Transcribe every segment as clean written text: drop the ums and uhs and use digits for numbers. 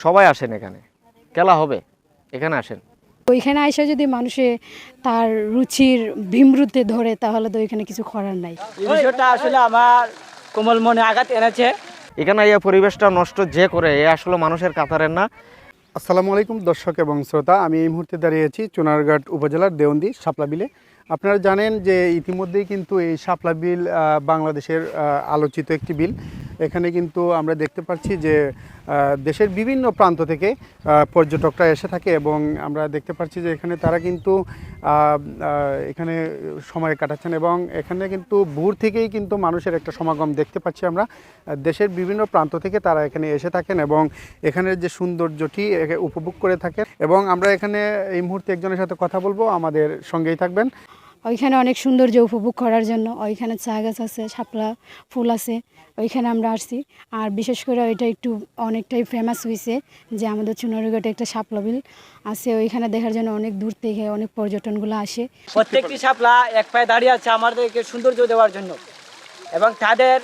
সবাই আসেন এখানে, খেলা হবে, এখানে আসেন। ওইখানে আইসা যদি মানুষে তার রুচির ভিমরুতে ধরে তাহলে তো ওইখানে কিছু করার নাই। এই বিষয়টা আসলে আমার কোমল মনে আঘাত এনেছে। এখানে এই পরিবেশটা নষ্ট যে করে এ আসলে মানুষের কাতারের না। আসসালামু আলাইকুম দর্শক এবং শ্রোতা, আমি এই মুহূর্তে দাঁড়িয়ে আছি চুনারঘাট উপজেলার দেওন্দী শাপলা বিলে। আপনারা জানেন যে ইতিমধ্যেই কিন্তু এই শাপলা বিল বাংলাদেশের আলোচিত একটি বিল। এখানে কিন্তু আমরা দেখতে পাচ্ছি যে দেশের বিভিন্ন প্রান্ত থেকে পর্যটকরা এসে থাকে এবং আমরা দেখতে পাচ্ছি যে এখানে তারা কিন্তু এখানে সময় কাটাচ্ছেন এবং এখানে কিন্তু ভোর থেকেই কিন্তু মানুষের একটা সমাগম দেখতে পাচ্ছি আমরা। দেশের বিভিন্ন প্রান্ত থেকে তারা এখানে এসে থাকেন এবং এখানের যে সৌন্দর্যটি উপভোগ করে থাকেন। এবং আমরা এখানে এই মুহূর্তে একজনের সাথে কথা বলবো, আমাদের সঙ্গেই থাকবেন। ওইখানে অনেক সৌন্দর্য উপভোগ করার জন্য ওইখানে চা গাছ আছে, শাপলা ফুল আছে, ওইখানে আমরা আসছি। আর বিশেষ করে ওইটা একটু অনেকটাই ফেমাস হয়েছে যে আমাদের চুনারঘাটে একটা শাপলা বিল আছে, ওইখানে দেখার জন্য অনেক দূর থেকে অনেক পর্যটনগুলো আসে। প্রত্যেকটি শাপলা এক পায়ে দাঁড়িয়ে আছে আমাদেরকে সৌন্দর্য দেওয়ার জন্য, এবং তাদের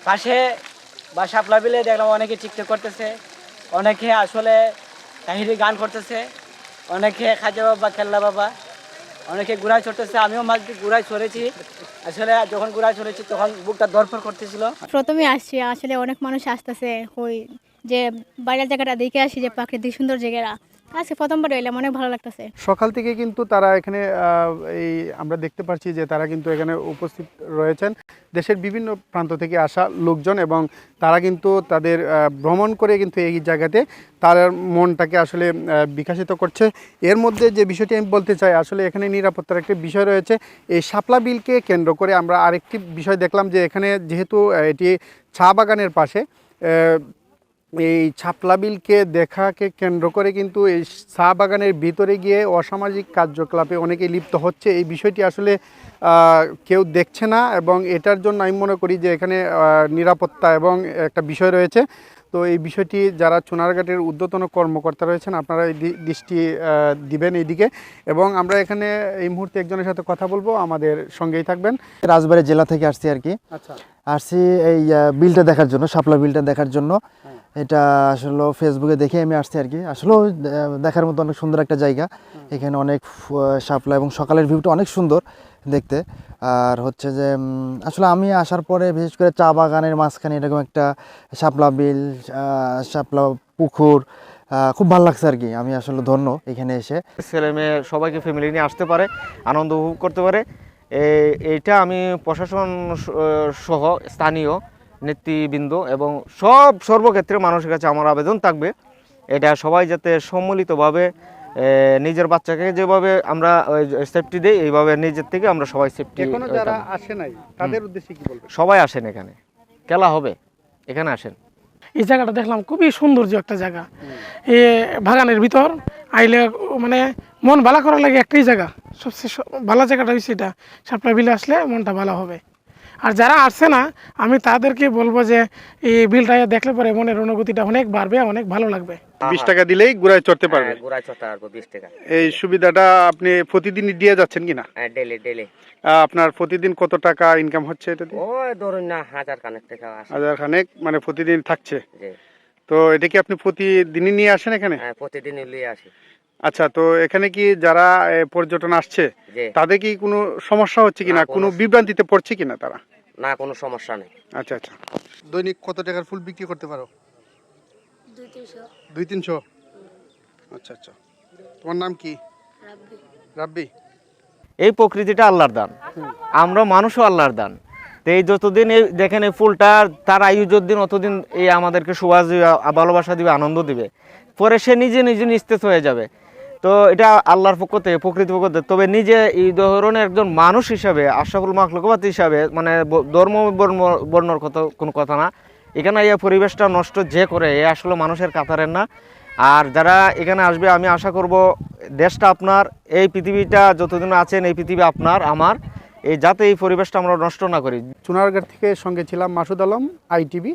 পাশে বা শাপলা বিলে দেখলাম অনেকে টিকটক করতেছে, অনেকে আসলে কাহিনী গান করতেছে, অনেকে খাজা বাবা খেল্লা বাবা, অনেকে ঘোড়ায় চড়তেছে। আমিও মাঝ ঘোড়ায় চড়েছি। আসলে যখন ঘোড়ায় চড়েছি তখন বুকটা দরপর করতেছিল। প্রথমে আসছি, আসলে অনেক মানুষ আসতেছে, ওই যে বাইরের জায়গাটা দেখে আসি যে প্রাকৃতিক সুন্দর জায়গাটা আজকে প্রথমবার এলাম, অনেক ভালো লাগতেছে। সকাল থেকে কিন্তু তারা এখানে এই আমরা দেখতে পাচ্ছি যে তারা কিন্তু এখানে উপস্থিত রয়েছেন দেশের বিভিন্ন প্রান্ত থেকে আসা লোকজন, এবং তারা কিন্তু তাদের ভ্রমণ করে কিন্তু এই জায়গাতে তার মনটাকে আসলে বিকশিত করছে। এর মধ্যে যে বিষয়টি আমি বলতে চাই, আসলে এখানে নিরাপত্তার একটা বিষয় রয়েছে। এই শাপলা বিলকে কেন্দ্র করে আমরা আরেকটি বিষয় দেখলাম যে এখানে যেহেতু এটি চা বাগানের পাশে, এই শাপলা বিলকে দেখাকে কেন্দ্র করে কিন্তু এই চা বাগানের ভিতরে গিয়ে অসামাজিক কার্যকলাপে অনেকে লিপ্ত হচ্ছে। এই বিষয়টি আসলে কেউ দেখছে না, এবং এটার জন্য আমি মনে করি যে এখানে নিরাপত্তা এবং একটা বিষয় রয়েছে। তো এই বিষয়টি যারা চুনারঘাটের ঊর্ধ্বতন কর্মকর্তা রয়েছেন আপনারা এই দৃষ্টি দিবেন এইদিকে। এবং আমরা এখানে এই মুহূর্তে একজনের সাথে কথা বলবো, আমাদের সঙ্গেই থাকবেন। রাজবাড়ী জেলা থেকে আসছি আর কি। আচ্ছা, আসছি এই বিলটা দেখার জন্য, শাপলা বিলটা দেখার জন্য। এটা আসলে ফেসবুকে দেখে আমি আসছি আর কি। আসলে দেখার মতো অনেক সুন্দর একটা জায়গা। এখানে অনেক শাপলা এবং সকালের ভিউটা অনেক সুন্দর দেখতে। আর হচ্ছে যে আসলে আমি আসার পরে বিশেষ করে চা বাগানের মাঝখানে এরকম একটা শাপলা বিল, শাপলা পুকুর খুব ভালো লাগছে আর কি। আমি আসলে ধন্য এখানে এসে। ছেলে মেয়ে সবাইকে ফ্যামিলি নিয়ে আসতে পারে, আনন্দ উপভোগ করতে পারে। এইটা আমি প্রশাসন সহ স্থানীয় নেতৃবৃন্দ এবং সর্বক্ষেত্রে মানুষের কাছে আমার আবেদন থাকবে, এটা সবাই যাতে সম্মিলিতভাবে নিজের বাচ্চাকে যেভাবে আমরা সেফটি দেই, এইভাবে নিজের থেকে আমরা সবাই সেফটি। এখনো যারা আসে নাই তাদের উদ্দেশ্যে কি বলবেন? সবাই আসেন, এখানে খেলা হবে, এখানে আসেন। এই জায়গাটা দেখলাম খুবই সৌন্দর্য একটা জায়গা। এ বাগানের ভিতর আইলে মানে মন ভালো করার লাগে একটাই জায়গা, সবচেয়ে ভালো জায়গাটা হচ্ছে এটা। শাপলা বিলে আসলে মনটা ভালো হবে। আর যারা আসছে না আমি তাদেরকে বলবো যে এই বিলটা দেখলে পরে মনের অনুভূতিটা অনেক বাড়বে, অনেক ভালো লাগবে। 20 টাকা দিলেই ঘোড়ায় চড়তে পারবে। ঘোড়ায় চড়তে পারবো 20 টাকা। এই সুবিধাটা আপনি প্রতিদিনই দিয়ে যাচ্ছেন কিনা? ডেলি আপনার প্রতিদিন কত টাকা ইনকাম হচ্ছে এটা দিয়ে? ওই ধরুন না 1000 খানেক টাকা আসে। 1000 খানেক, মানে প্রতিদিন থাকছে। জি। তো এটা কি আপনি প্রতিদিনই নিয়ে আসেন এখানে? হ্যাঁ, প্রতিদিনই নিয়ে আসি। আচ্ছা, তো এখানে কি যারা পর্যটন আসছে তাদের কি কোনো সমস্যা হচ্ছে কিনা, কোনো বিভ্রান্তিতে পড়ছে কিনা তারা? না, কোনো সমস্যা নেই। আচ্ছা আচ্ছা। দৈনিক কত টাকার ফুল বিক্রি করতে পারো? 200-300। আচ্ছা আচ্ছা। তোমার নাম কি? রাব্বি। এই প্রকৃতিটা আল্লাহর দান, আমরা মানুষও আল্লাহর দান। তো এই যতদিন এই দেখেন এই ফুলটা তার আয়ু যতদিন অতদিন এই আমাদেরকে সুবাস দিবে, ভালোবাসা দিবে, আনন্দ দিবে, পরে সে নিজে নিজে নিস্তেজ হয়ে যাবে। তো এটা আল্লাহর পক্ষ থেকে, প্রকৃতির পক্ষ থেকে। তবে নিজে এই ধরনের একজন মানুষ হিসাবে, আশরাফুল মাখলুকাত হিসাবে, মানে ধর্ম বর্ণর কোনো কথা না, এখানে এই পরিবেশটা নষ্ট যে করে এ আসলে মানুষের কাতারের না। আর যারা এখানে আসবে, আমি আশা করব দেশটা আপনার, এই পৃথিবীটা যতদিন আছেন এই পৃথিবী আপনার আমার, এই যাতে এই পরিবেশটা আমরা নষ্ট না করি। চুনারঘাট থেকে সঙ্গে ছিলাম মাসুদ আলম, ITV।